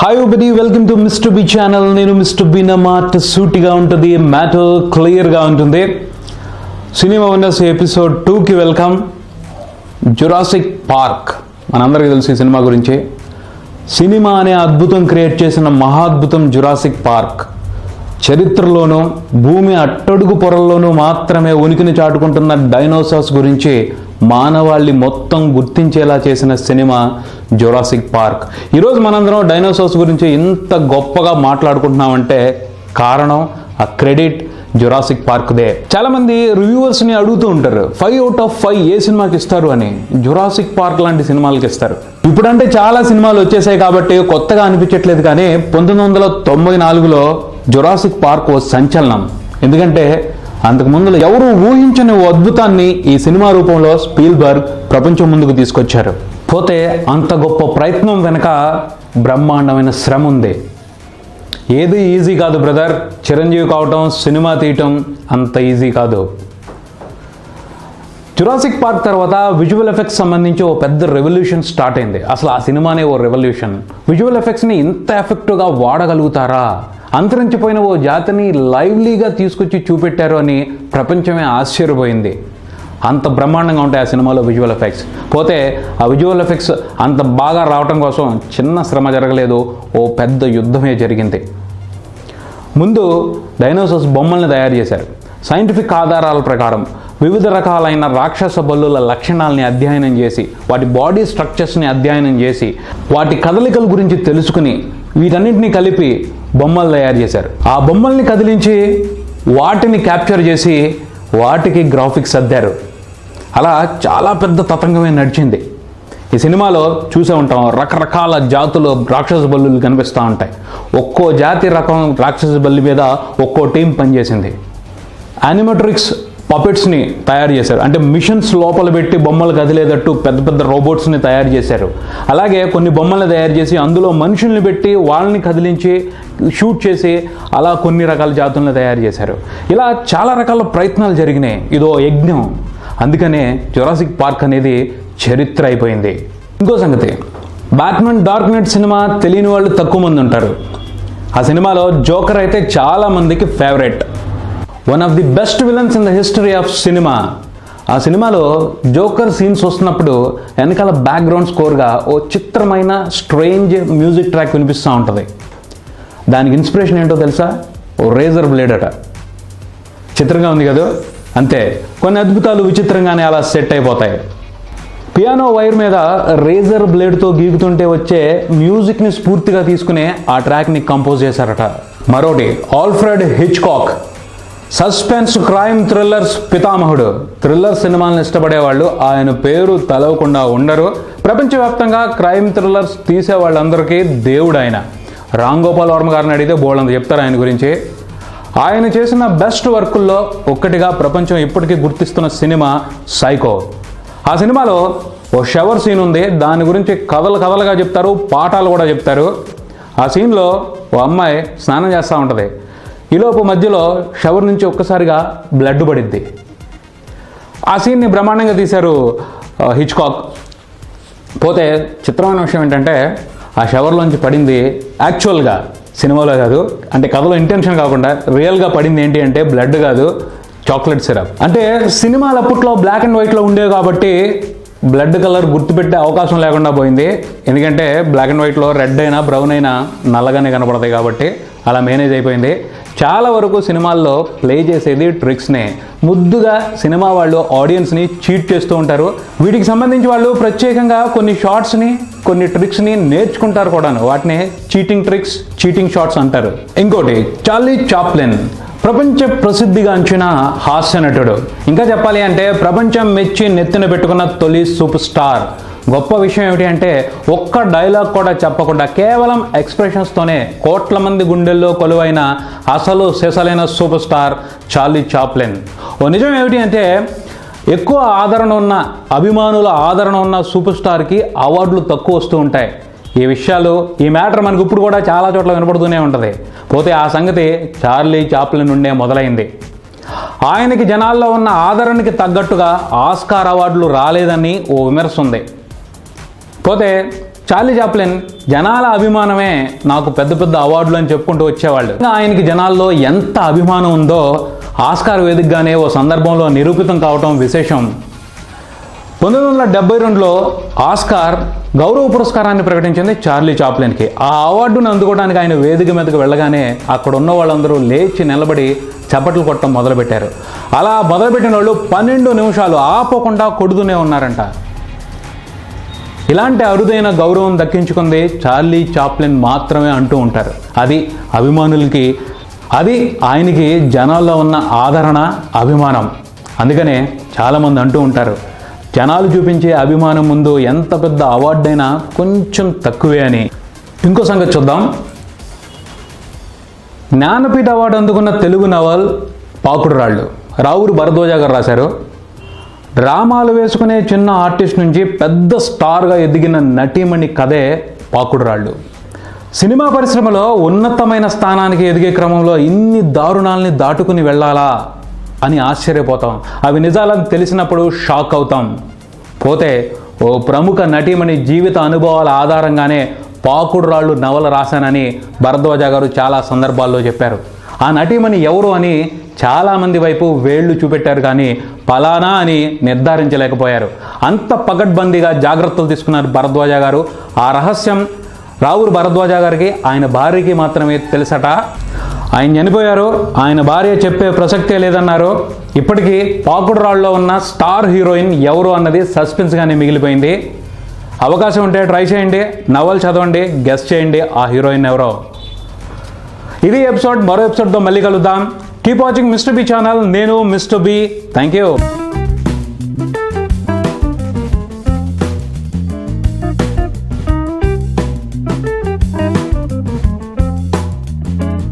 Hi everybody, welcome to Mr B channel. నేను Mr B నా మాట సూటిగా ఉంటుంది, మ్యాటర్ క్లియర్గా ఉంటుంది. సినిమా విన్నర్స్ ఎపిసోడ్ 2కి వెల్కమ్. జురాసిక్ పార్క్ మనందరికీ తెలుసు ఈ సినిమా గురించి. సినిమా అనే అద్భుతం క్రియేట్ చేసిన మహాద్భుతం జురాసిక్ పార్క్. చరిత్రలోనూ భూమి అట్టడుగు పొరల్లోనూ మాత్రమే ఉనికిని చాటుకుంటున్న డైనోసార్స్ గురించి మానవాళి మొత్తం గుర్తించేలా చేసిన సినిమా జురాసిక్ పార్క్. ఈరోజు మనందరం డైనోసార్స్ గురించి ఇంత గొప్పగా మాట్లాడుకుంటున్నామంటే కారణం ఆ క్రెడిట్ జురాసిక్ పార్క్దే. చాలా మంది రివ్యూవర్స్ని అడుగుతూ ఉంటారు 5 out of 5 ఏ సినిమాకి ఇస్తారు అని. జురాసిక్ పార్క్ లాంటి సినిమాలకి ఇస్తారు. ఇప్పుడంటే చాలా సినిమాలు వచ్చేసాయి కాబట్టి కొత్తగా అనిపించట్లేదు, కానీ 1994లో జురాసిక్ పార్క్ ఓ సంచలనం. ఎందుకంటే అంతకుముందు ఎవరు ఊహించని ఓ అద్భుతాన్ని ఈ సినిమా రూపంలో స్పీల్బర్గ్ ప్రపంచం ముందుకు తీసుకొచ్చారు. పోతే అంత గొప్ప ప్రయత్నం వెనక బ్రహ్మాండమైన శ్రమ ఉంది. ఏది ఈజీ కాదు బ్రదర్. చిరంజీవి కావటం, సినిమా తీయటం అంత ఈజీ కాదు. జురాసిక్ పార్క్ తర్వాత విజువల్ ఎఫెక్ట్స్ సంబంధించి ఓ పెద్ద రెవల్యూషన్ స్టార్ట్ అయింది. అసలు ఆ సినిమానే ఓ రెవల్యూషన్. విజువల్ ఎఫెక్ట్స్ని ఇంత ఎఫెక్టివ్గా వాడగలుగుతారా, అంతరించిపోయిన ఓ జాతిని లైవ్లీగా తీసుకొచ్చి చూపెట్టారు అని ప్రపంచమే ఆశ్చర్యపోయింది. అంత బ్రహ్మాండంగా ఉంటాయి ఆ సినిమాలో విజువల్ ఎఫెక్ట్స్. పోతే ఆ విజువల్ ఎఫెక్ట్స్ అంత బాగా రావటం కోసం చిన్న శ్రమ జరగలేదు, ఓ పెద్ద యుద్ధమే జరిగింది. ముందు డైనోసార్స్ బొమ్మల్ని తయారు చేశారు. సైంటిఫిక్ ఆధారాల ప్రకారం వివిధ రకాలైన రాక్షస బల్లుల లక్షణాలని అధ్యయనం చేసి, వాటి బాడీ స్ట్రక్చర్స్ని అధ్యయనం చేసి, వాటి కదలికల గురించి తెలుసుకుని వీటన్నింటినీ కలిపి బొమ్మలు తయారు చేశారు. ఆ బొమ్మల్ని కదిలించి వాటిని క్యాప్చర్ చేసి వాటికి గ్రాఫిక్స్ అద్దారు. అలా చాలా పెద్ద తతంగమే నడిచింది. ఈ సినిమాలో చూసే ఉంటాం, రకరకాల జాతులు రాక్షస బల్లులు కనిపిస్తూ ఉంటాయి. ఒక్కో జాతి రకం రాక్షస బల్లి మీద ఒక్కో టీం పనిచేసింది. యానిమేట్రిక్స్ పపెట్స్ని తయారు చేశారు. అంటే మిషన్స్ లోపల పెట్టి బొమ్మలు కదిలేటట్టు పెద్ద పెద్ద రోబోట్స్ని తయారు చేశారు. అలాగే కొన్ని బొమ్మల్ని తయారు చేసి అందులో మనుషుల్ని పెట్టి వాళ్ళని కదిలించి షూట్ చేసి అలా కొన్ని రకాల జాతులను తయారు చేశారు. ఇలా చాలా రకాల ప్రయత్నాలు జరిగినాయి. ఇదో యజ్ఞం. అందుకనే జురాసిక్ పార్క్ అనేది చరిత్ర అయిపోయింది. ఇంకో సంగతి, బ్యాట్మెన్ డార్క్ నైట్ సినిమా తెలియని వాళ్ళు తక్కువ మంది ఉంటారు. ఆ సినిమాలో జోకర్ అయితే చాలా మందికి favourite. One of the best villains in the history of cinema. ఆ సినిమాలో జోకర్ సీన్స్ వస్తున్నప్పుడు వెనకాల బ్యాక్గ్రౌండ్ స్కోర్గా ఓ చిత్రమైన స్ట్రేంజ్ మ్యూజిక్ ట్రాక్ వినిపిస్తూ ఉంటుంది. దానికి ఇన్స్పిరేషన్ ఏంటో తెలుసా? ఓ రేజర్ బ్లేడ్ అట. చిత్రంగా ఉంది కదా. అంతే, కొన్ని అద్భుతాలు విచిత్రంగానే అలా సెట్ అయిపోతాయి. పియానో వైర్ మీద రేజర్ బ్లేడ్తో గీకుతుంటే వచ్చే మ్యూజిక్ని స్ఫూర్తిగా తీసుకునే ఆ ట్రాక్ని కంపోజ్ చేశారట. మరోటి, Alfred Hitchcock suspense crime thrillers పితామహుడు. థ్రిల్లర్ సినిమాలను ఇష్టపడేవాళ్ళు ఆయన పేరు తలవకుండా ఉండరు. ప్రపంచవ్యాప్తంగా క్రైమ్ థ్రిల్లర్స్ తీసే వాళ్ళందరికీ దేవుడు ఆయన. రామ్ గోపాల్ వర్మ గారిని అడిగితే బోల్డంత చెప్తారు ఆయన గురించి. ఆయన చేసిన బెస్ట్ వర్కుల్లో ఒక్కటిగా ప్రపంచం ఇప్పటికీ గుర్తిస్తున్న సినిమా సైకో. ఆ సినిమాలో ఓ షవర్ సీన్ ఉంది. దాని గురించి కథలుగా చెప్తారు, పాఠాలు కూడా చెప్తారు. ఆ సీన్లో ఓ అమ్మాయి స్నానం చేస్తూ ఉంటుంది. ఈలోపు మధ్యలో షవర్ నుంచి ఒక్కసారిగా బ్లడ్ పడిద్ది. ఆ సీన్ని బ్రహ్మాండంగా తీశారు హిచ్కాక్. పోతే చిత్రమైన విషయం ఏంటంటే ఆ షవర్లోంచి పడింది యాక్చువల్గా సినిమాలో కాదు, అంటే కథలో ఇంటెన్షన్ కాకుండా రియల్గా పడింది ఏంటి అంటే బ్లడ్ కాదు, చాక్లెట్ సిరప్. అంటే సినిమాలు అప్పట్లో బ్లాక్ అండ్ వైట్లో ఉండేవి కాబట్టి బ్లడ్ కలర్ గుర్తుపెట్టే అవకాశం లేకుండా పోయింది. ఎందుకంటే బ్లాక్ అండ్ వైట్లో రెడ్ అయినా బ్రౌన్ అయినా నల్లగానే కనపడతాయి కాబట్టి అలా మేనేజ్ అయిపోయింది. చాలా వరకు సినిమాల్లో ప్లే చేసేది ట్రిక్స్నే. ముద్దుగా సినిమా వాళ్ళు ఆడియన్స్ని చీట్ చేస్తూ ఉంటారు. వీటికి సంబంధించి వాళ్ళు ప్రత్యేకంగా కొన్ని షార్ట్స్ని, కొన్ని ట్రిక్స్ని నేర్చుకుంటారు కూడాను. వాటిని చీటింగ్ ట్రిక్స్, చీటింగ్ షార్ట్స్ అంటారు. ఇంకోటి, చార్లీ చాప్లిన్ ప్రపంచ ప్రసిద్ధిగాంచిన హాస్య నటుడు. ఇంకా చెప్పాలి అంటే ప్రపంచం మెచ్చి నెత్తిన పెట్టుకున్న తొలి సూపర్ స్టార్. గొప్ప విషయం ఏమిటి అంటే ఒక్క డైలాగ్ కూడా చెప్పకుండా కేవలం ఎక్స్ప్రెషన్స్తోనే కోట్ల మంది గుండెల్లో కొలువైన అసలు సెసలైన సూపర్ స్టార్ చార్లీ చాప్లిన్. ఓ నిజం ఏమిటి అంటే ఎక్కువ ఆదరణ ఉన్న, అభిమానుల ఆదరణ ఉన్న సూపర్ స్టార్కి అవార్డులు తక్కువ వస్తూ ఉంటాయి. ఈ మ్యాటర్ మనకు ఇప్పుడు కూడా చాలా చోట్ల వినపడుతూనే ఉంటుంది. పోతే ఆ సంగతి చార్లీ చాప్లిన్ నుండే మొదలైంది. ఆయనకి జనాల్లో ఉన్న ఆదరణకి తగ్గట్టుగా ఆస్కార్ అవార్డులు రాలేదని ఓ విమర్శ ఉంది. పోతే చార్లీ చాప్లిన్ జనాల అభిమానమే నాకు పెద్ద పెద్ద అవార్డులు అని చెప్పుకుంటూ వచ్చేవాళ్ళు. ఆయనకి జనాల్లో ఎంత అభిమానం ఉందో ఆస్కార్ వేదికగానే ఓ సందర్భంలో నిరూపితం కావటం విశేషం. 1972లో ఆస్కార్ గౌరవ పురస్కారాన్ని ప్రకటించింది చార్లీ చాప్లిన్కి. ఆ అవార్డును అందుకోవడానికి ఆయన వేదిక మీదకి వెళ్ళగానే అక్కడ ఉన్న వాళ్ళందరూ లేచి నిలబడి చప్పట్లు కొట్టడం మొదలుపెట్టారు. అలా మొదలుపెట్టిన వాళ్ళు 12 నిమిషాలు ఆపకుండా కొడుతూనే ఉన్నారంట. ఇలాంటి అరుదైన గౌరవం దక్కించుకుంది చార్లీ చాప్లిన్ మాత్రమే అంటూ ఉంటారు. అది అభిమానులకి, అది ఆయనకి జనాల్లో ఉన్న ఆదరణ, అభిమానం. అందుకనే చాలామంది అంటూ ఉంటారు, జనాలు చూపించే అభిమానం ముందు ఎంత పెద్ద అవార్డైనా కొంచెం తక్కువే అని. ఇంకో సంగతి చూద్దాం. జ్ఞానపీఠ అవార్డు అందుకున్న తెలుగు నవల్ పాకుడు రాళ్ళు రావూరి భరద్వాజ గారు రాశారు. డ్రామాలు వేసుకునే చిన్న ఆర్టిస్ట్ నుంచి పెద్ద స్టార్గా ఎదిగిన నటీమణి కథే పాకుడు రాళ్ళు. సినిమా పరిశ్రమలో ఉన్నతమైన స్థానానికి ఎదిగే క్రమంలో ఇన్ని దారుణాలని దాటుకుని వెళ్ళాలా అని ఆశ్చర్యపోతాం. అవి నిజాలని తెలిసినప్పుడు షాక్ అవుతాం. పోతే ఓ ప్రముఖ నటీమణి జీవిత అనుభవాల ఆధారంగానే పాకుడు రాళ్ళు నవల రాశానని భరద్వాజ గారు చాలా సందర్భాల్లో చెప్పారు. ఆ నటీమణి ఎవరు అని చాలామంది వైపు వేళ్లు చూపెట్టారు, కానీ పలానా అని నిర్ధారించలేకపోయారు. అంత పకడ్బందీగా జాగ్రత్తలు తీసుకున్నారు భరద్వాజ గారు. ఆ రహస్యం రావూరి భరద్వాజ గారికి, ఆయన భార్యకి మాత్రమే తెలుసట. ఆయన చనిపోయారు, ఆయన భార్య చెప్పే ప్రసక్తే లేదన్నారు. ఇప్పటికీ పాకుడు రాళ్ళలో ఉన్న స్టార్ హీరోయిన్ ఎవరు అన్నది సస్పెన్స్గానే మిగిలిపోయింది. అవకాశం ఉంటే ట్రై చేయండి, నవల్ చదవండి, గెస్ చేయండి ఆ హీరోయిన్ ఎవరో. ఇది ఎపిసోడ్. మరో ఎపిసోడ్తో మళ్ళీ కలుద్దాం. Keep watching Mr B channel. నేను మిస్టర్ బి. Thank you.